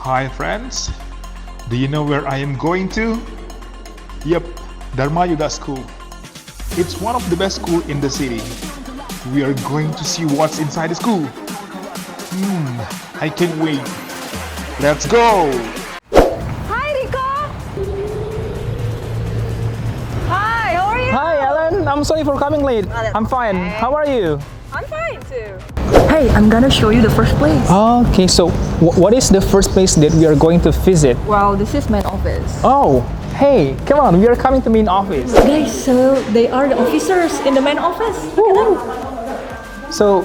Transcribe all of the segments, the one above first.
Hi friends, do you know where I am going to? Yep, Darma Yudha School. It's one of the best schools in the city. We are going to see what's inside the school. I can't wait. Let's go! Hi, Rico! Hi, how are you? Hi, Alan. I'm sorry for coming late. that's I'm fine. okay. How are you? I'm fine too. Hey, I'm gonna show you the first place. Okay, so what is the first place that we are going to visit? Well, this is main office. Oh, hey, come on, we are coming to main office. Guys, so they are the officers in the main office. Woo-hoo. So,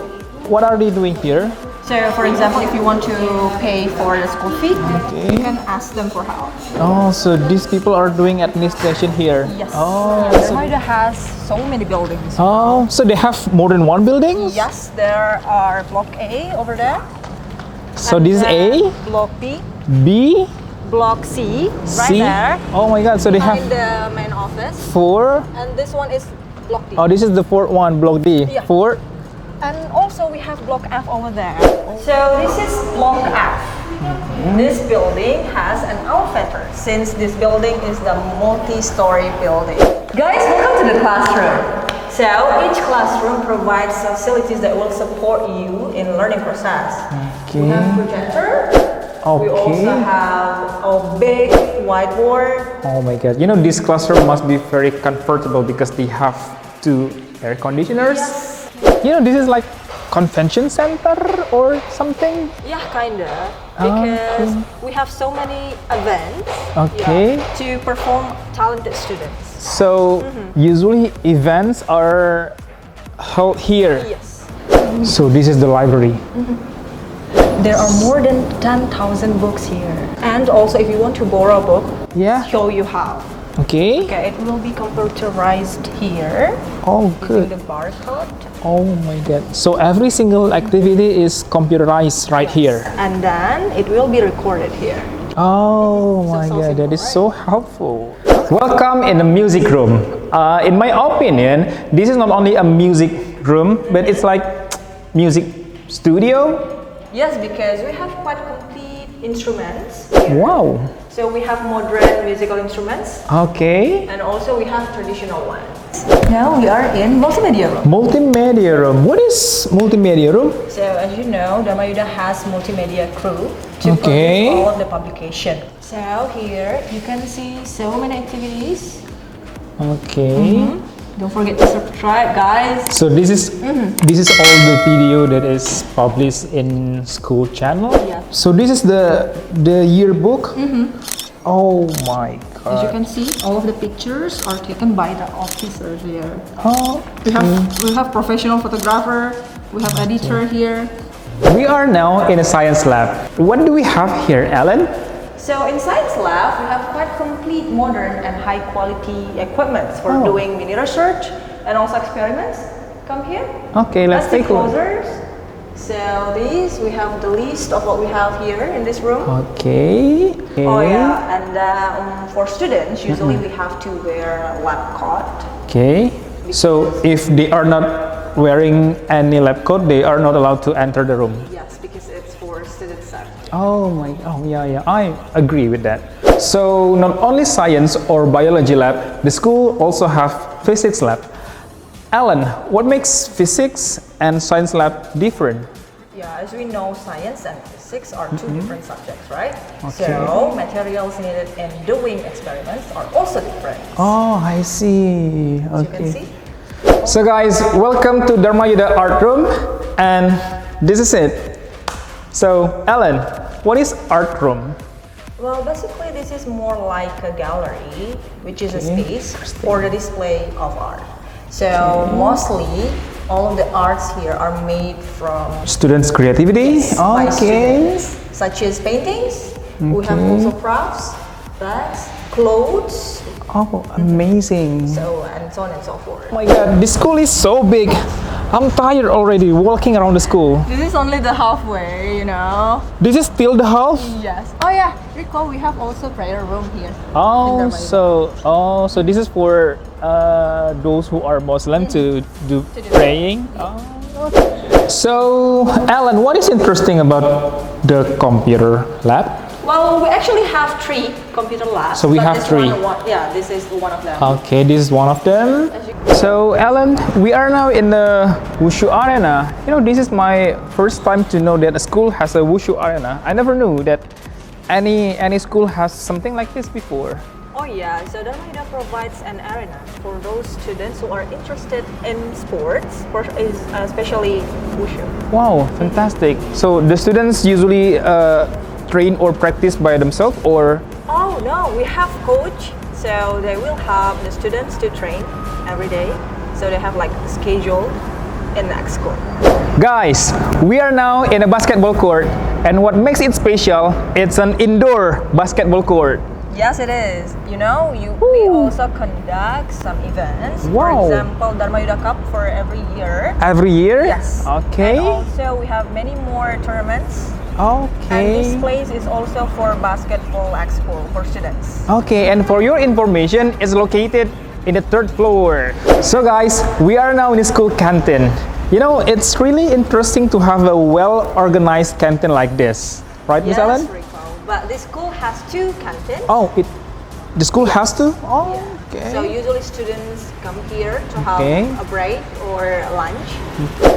what are they doing here? So, for example, if you want to pay for the school fee, Okay. you can ask them for help. Oh, so these people are doing administration here. Yes. Oh, Darma Yudha has so many buildings. so they have more than one building? Yes, there are Block A over there. So and this is then A, Block B, B, Block C, right C. there. Oh my God! So they have Behind the main office. 4. And this one is Block D. Oh, this is the 4th one, Block D. Yeah. 4. And also we have Block F over there. So this is Block F. This building has an elevator since this building is the multi-story building. Guys, welcome to the classroom. So each classroom provides facilities that will support you in learning process. We have projector. We also have a big whiteboard. Oh my God! You know this classroom must be very comfortable because they have 2 air conditioners. Yes. You know, this is like convention center or something. Yeah, kinda. Because we have so many events Okay. to perform talented students. So usually events are held here. Yes. So this is the library. There are more than 10,000 books here. And also if you want to borrow a book, Yeah. show you how. Okay. Okay, it will be computerized here. Oh, Using good. the barcode. Oh my God. So every single activity is computerized right here. And then it will be recorded here. Oh my so God, that simple, is so helpful. Welcome in the music room. In my opinion, this is not only a music room, but it's like music studio. Yes, because we have quite complete instruments. Wow. So we have modern musical instruments Okay. and also we have traditional ones. Now we are in multimedia room. Multimedia room. What is multimedia room? So as you know, Darma Yudha has multimedia crew to Okay. produce all of the publication. So here you can see so many activities. Okay. Don't forget to subscribe, guys. So this is all the video that is published in school channel. Yeah. So this is the yearbook. Oh my As you God. can see, all of the pictures are taken by the officers here. Oh, We have professional photographer, we have editor here. we are now in a science lab. What do we have here, Alan? So in science lab, we have quite complete modern and high quality equipment for Oh. doing mini research and also experiments. Come here. Okay, let's take a look. closers. So these, we have the list of what we have here in this room. Okay. Oh yeah, and for students, usually we have to wear a lab coat. Okay. So if they are not wearing any lab coat, they are not allowed to enter the room. Yes, because it's for student safety. Oh yeah, I agree with that. So not only science or biology lab, the school also have physics lab. Alan, what makes physics and science lab different? Yeah, as we know, science and physics are two different subjects, right? Okay. So materials needed in doing experiments are also different. Oh, I see. As you can Okay. see. So guys, welcome to Darma Yudha Art Room, and this is it. So Alan, what is art room? Well, basically this is more like a gallery, which is a space for the display of art. So mostly all of the arts here are made from Students' creativity. by Okay. students, such as paintings. We have also crafts, bags, clothes, Oh, amazing. so and so on and so forth. Oh my God, this school is so big. I'm tired already walking around the school. This is only the halfway, you know. This is still the half? Yes. Oh yeah, recall we have also prayer room here. Oh, so this is for those who are Muslim to do praying. Oh, okay. So, Alan, what is interesting about the computer lab? Well, we actually have 3 computer labs. So we but have this 3. Yeah, this is one of them. Okay, this is one of them. So Alan, we are now in the WUSHU arena. You know, this is my first time to know that a school has a WUSHU arena. I never knew that any school has something like this before. Oh yeah, so Darma Yudha provides an arena for those students who are interested in sports, especially WUSHU. Wow, fantastic. So the students usually train or practice by themselves, or? Oh no, we have coach, so they will have the students to train every day. So they have like a schedule in the school. Guys, we are now in a basketball court, and what makes it special, it's an indoor basketball court. Yes, it is. You know, we also conduct some events. Wow. For example, Darma Yudha Cup for every year. Every year? Yes. Okay. And also we have many more tournaments. Okay. And this place is also for basketball school for students. Okay, and for your information, it's located in the 3rd floor. So guys, we are now in the school canteen. You know, it's really interesting to have a well-organized canteen like this. Right, Miss Ellen? Yes, Rico. But this school has 2 canteens. Oh, the school has to? Oh, Yeah. okay. So usually students come here to have Okay. a break or lunch.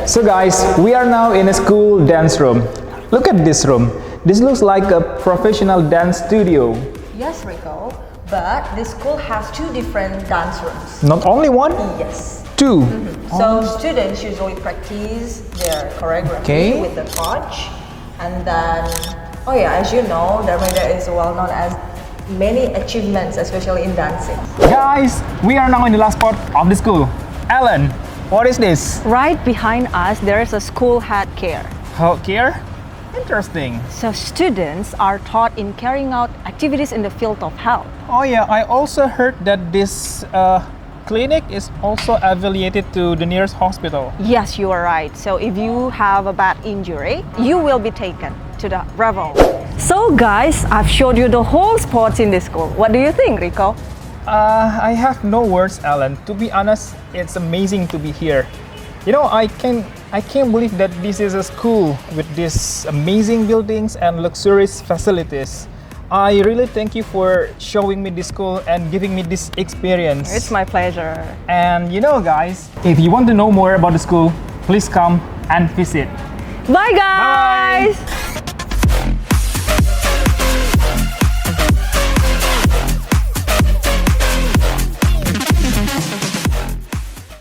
So guys, we are now in a school dance room. Look at this room. This looks like a professional dance studio. Yes, Rico. But this school has 2 different dance rooms. Not only one, Yes. 2. So students usually practice their choreography Okay. with the coach, and then, oh yeah, as you know, Darma Yudha is well known as many achievements, especially in dancing. Guys, we are now in the last part of the school. Alan, what is this? Right behind us, there is a school health care. Healthcare? Interesting. So students are taught in carrying out activities in the field of health. Oh yeah, I also heard that this clinic is also affiliated to the nearest hospital. Yes, you are right. So if you have a bad injury, you will be taken to the Bravo. So guys, I've showed you the whole sports in this school. What do you think, Rico? I have no words, Alan. To be honest, it's amazing to be here. You know, I can't believe that this is a school with these amazing buildings and luxurious facilities. I really thank you for showing me this school and giving me this experience. It's my pleasure. And you know, guys, if you want to know more about the school, please come and visit. Bye guys! Bye.